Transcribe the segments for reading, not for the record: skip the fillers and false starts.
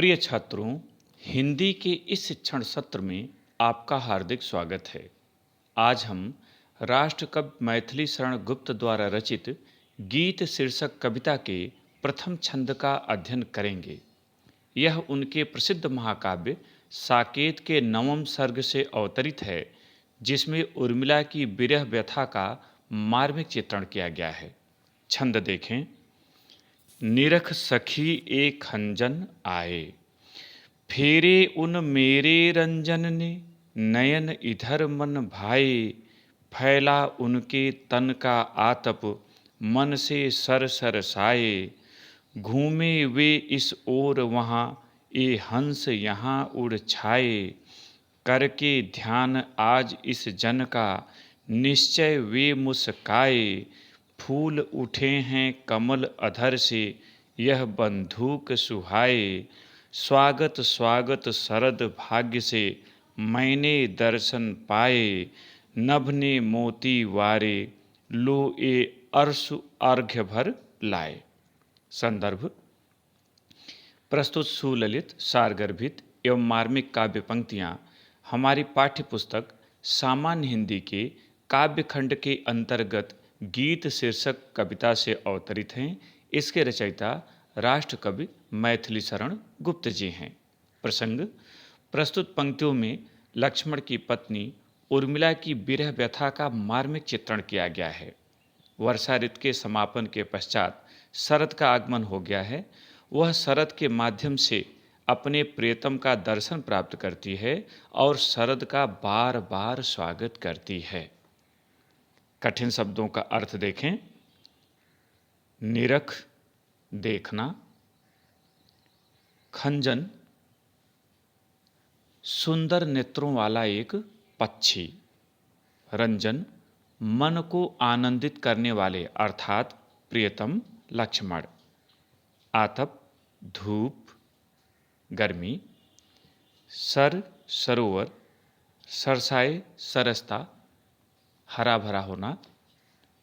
प्रिय छात्रों, हिंदी के इस शिक्षण सत्र में आपका हार्दिक स्वागत है। आज हम राष्ट्रकवि मैथिली शरण गुप्त द्वारा रचित गीत शीर्षक कविता के प्रथम छंद का अध्ययन करेंगे। यह उनके प्रसिद्ध महाकाव्य साकेत के 9वें सर्ग से अवतरित है, जिसमें उर्मिला की विरह व्यथा का मार्मिक चित्रण किया गया है। छंद देखें। निरख सखी एक खंजन आए, फेरे उन मेरे रंजन ने, नयन इधर मन भाए, फैला उनके तन का आतप, मन से सर सर साए, घूमे वे इस ओर वहाँ, ये हंस यहाँ उड़ छाए, करके ध्यान आज इस जन का, निश्चय वे मुस्काए, फूल उठे हैं कमल अधर से, यह बंधुक सुहाए, स्वागत स्वागत शरद भाग्य से, मैंने दर्शन पाए, नभ ने मोती वारे, लो ए अर्शु अर्घ्य भर लाए। संदर्भ। प्रस्तुत सुललित सारगर्भित एवं मार्मिक काव्य पंक्तियाँ हमारी पाठ्य पुस्तक सामान्य हिंदी के काव्य खंड के अंतर्गत गीत शीर्षक कविता से अवतरित हैं। इसके रचयिता राष्ट्रकवि मैथिली शरण गुप्त जी हैं। प्रसंग। प्रस्तुत पंक्तियों में लक्ष्मण की पत्नी उर्मिला की विरह व्यथा का मार्मिक चित्रण किया गया है। वर्षा ऋतु के समापन के पश्चात शरद का आगमन हो गया है। वह शरद के माध्यम से अपने प्रियतम का दर्शन प्राप्त करती है और शरद का बार बार स्वागत करती है। कठिन शब्दों का अर्थ देखें। निरख देखना, खंजन सुंदर नेत्रों वाला एक पक्षी, रंजन मन को आनंदित करने वाले अर्थात प्रियतम लक्ष्मण, आतप धूप गर्मी, सर सरोवर, सरसाए सरसता हरा भरा होना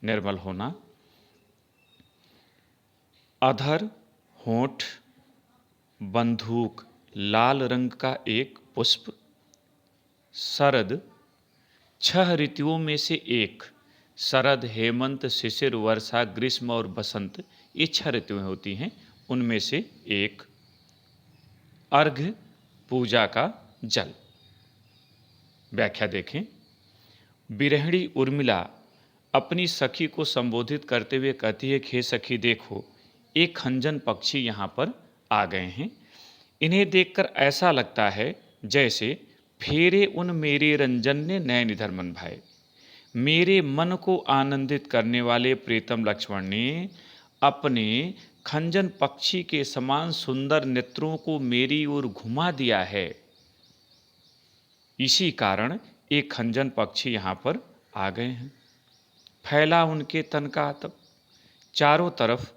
निर्मल होना, अधर होंठ, बंधूक लाल रंग का एक पुष्प, शरद 6 ऋतुओं में से एक, शरद हेमंत शिशिर वर्षा ग्रीष्म और बसंत ये 6 ऋतुएं होती हैं, उनमें से एक, अर्घ्य पूजा का जल। व्याख्या देखें। बिरहणी उर्मिला अपनी सखी को संबोधित करते हुए कहती है कि हे सखी देखो, एक खंजन पक्षी यहाँ पर आ गए हैं। इन्हें देखकर ऐसा लगता है जैसे फेरे उन मेरे रंजन ने नयन इधर मन भाए। मेरे मन को आनंदित करने वाले प्रीतम लक्ष्मण ने अपने खंजन पक्षी के समान सुंदर नेत्रों को मेरी ओर घुमा दिया है। इसी कारण एक खंजन पक्षी यहाँ पर आ गए हैं। फैला उनके तन का आतप, चारों तरफ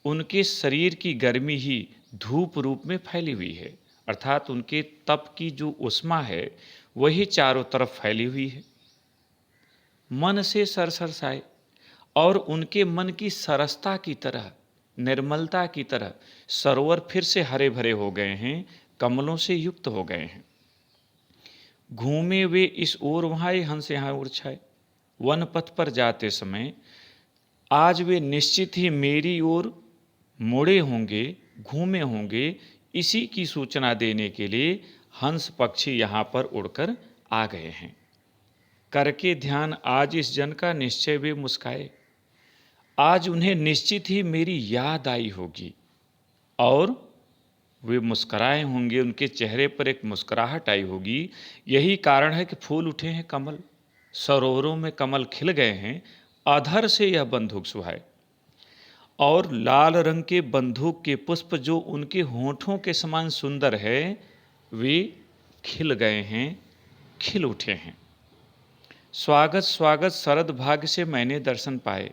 उनके शरीर की गर्मी ही धूप रूप में फैली हुई है, अर्थात उनके तप की जो उष्मा है वही चारों तरफ फैली हुई है। मन से सरसर साए, और उनके मन की सरसता की तरह, निर्मलता की तरह सरोवर फिर से हरे भरे हो गए हैं, कमलों से युक्त हो गए हैं। घूमे वे इस ओर वहाँ, हंस यहाँ उड़ छाए। वन पथ पर जाते समय आज वे निश्चित ही मेरी ओर मुड़े होंगे, घूमे होंगे, इसी की सूचना देने के लिए हंस पक्षी यहाँ पर उड़कर आ गए हैं। करके ध्यान आज इस जन का, निश्चय वे मुस्काए। आज उन्हें निश्चित ही मेरी याद आई होगी और वे मुस्कराए होंगे, उनके चेहरे पर एक मुस्कुराहट आई होगी। यही कारण है कि फूल उठे हैं कमल, सरोवरों में कमल खिल गए हैं, अधर से यह बंधुक सुहाए। और लाल रंग के बंधुक के पुष्प जो उनके होठों के समान सुंदर है, वे खिल गए हैं, खिल उठे हैं। स्वागत स्वागत शरद भाग्य से मैंने दर्शन पाए।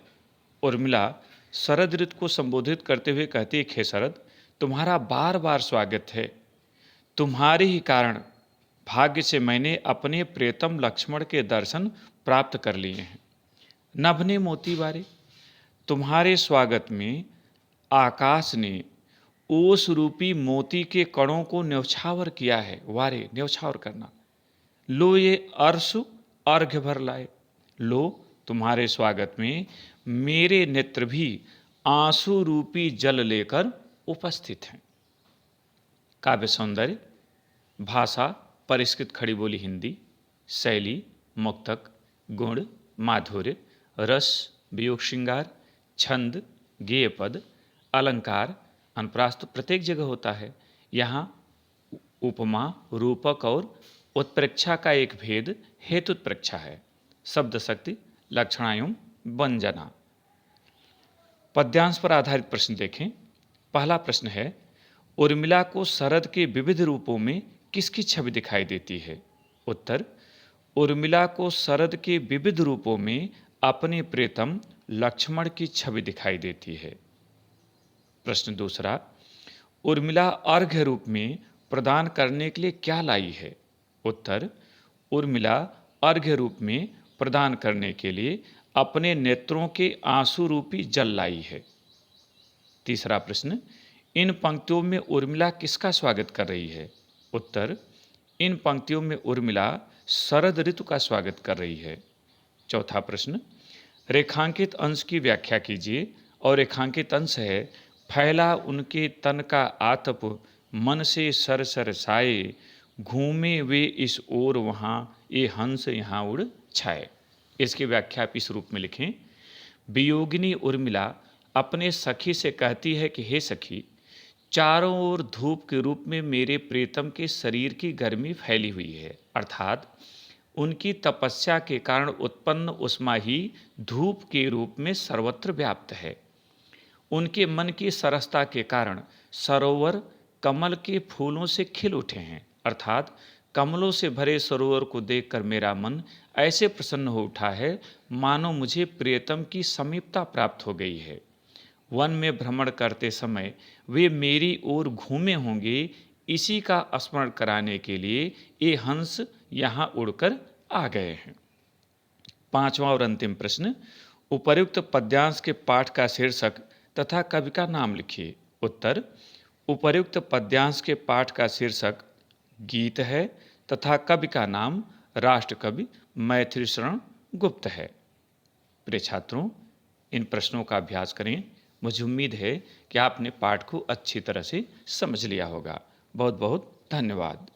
उर्मिला शरद ऋतु को संबोधित करते हुए कहती है, हे शरद, तुम्हारा बार बार स्वागत है। तुम्हारे ही कारण भाग्य से मैंने अपने प्रियतम लक्ष्मण के दर्शन प्राप्त कर लिए हैं। नभ ने मोती वारे, तुम्हारे स्वागत में आकाश ने ओस रूपी मोती के कणों को न्यौछावर किया है। वारे, न्यौछावर करना। लो ये अर्सु अर्घ्य भर लाए। लो तुम्हारे स्वागत में मेरे नेत्र भी आंसू रूपी जल लेकर उपस्थित हैं। काव्य सौंदर्य, भाषा परिष्कृत खड़ी बोली हिंदी, शैली मुक्तक, गुण माधुर्य, रस वियोग श्रृंगार, छंद गेय पद, अलंकार अनुप्रास तो प्रत्येक जगह होता है। यहाँ उपमा रूपक और उत्प्रेक्षा का एक भेद हेतुत्प्रेक्षा है। शब्द शक्ति, लक्षणायुम, वंजना। पद्यांश पर आधारित प्रश्न देखें। पहला प्रश्न है, उर्मिला को शरद के विविध रूपों में किसकी छवि दिखाई देती है? उत्तर, उर्मिला को शरद के विविध रूपों में अपने प्रियतम लक्ष्मण की छवि दिखाई देती है। प्रश्न दूसरा, उर्मिला अर्घ्य रूप में प्रदान करने के लिए क्या लाई है? उत्तर, उर्मिला अर्घ्य रूप में प्रदान करने के लिए अपने नेत्रों के आंसू रूपी जल लाई है। तीसरा प्रश्न, इन पंक्तियों में उर्मिला किसका स्वागत कर रही है? उत्तर, इन पंक्तियों में उर्मिला शरद ऋतु का स्वागत कर रही है। चौथा प्रश्न, रेखांकित अंश की व्याख्या कीजिए। और रेखांकित अंश है, फैला उनके तन का आतप मन से सर सर साए, घूमे वे इस ओर वहाँ ये हंस यहाँ उड़ छाए। इसकी व्याख्या आप इस रूप में लिखें। वियोगिनी उर्मिला अपने सखी से कहती है कि हे सखी, चारों ओर धूप के रूप में मेरे प्रियतम के शरीर की गर्मी फैली हुई है। अर्थात उनकी तपस्या के कारण उत्पन्न उष्मा ही धूप के रूप में सर्वत्र व्याप्त है। उनके मन की सरसता के कारण सरोवर कमल के फूलों से खिल उठे हैं। अर्थात कमलों से भरे सरोवर को देखकर मेरा मन ऐसे प्रसन्न हो उठा है मानो मुझे प्रियतम की समीपता प्राप्त हो गई है। वन में भ्रमण करते समय वे मेरी ओर घूमे होंगे, इसी का स्मरण कराने के लिए ये हंस यहाँ उड़कर आ गए हैं। पांचवा और अंतिम प्रश्न, उपर्युक्त पद्यांश के पाठ का शीर्षक तथा कवि का नाम लिखिए। उत्तर, उपर्युक्त पद्यांश के पाठ का शीर्षक गीत है तथा कवि का नाम राष्ट्रकवि मैथिली शरण गुप्त है। प्रिय छात्रों, इन प्रश्नों का अभ्यास करें। मुझे उम्मीद है कि आपने पाठ को अच्छी तरह से समझ लिया होगा। बहुत बहुत धन्यवाद।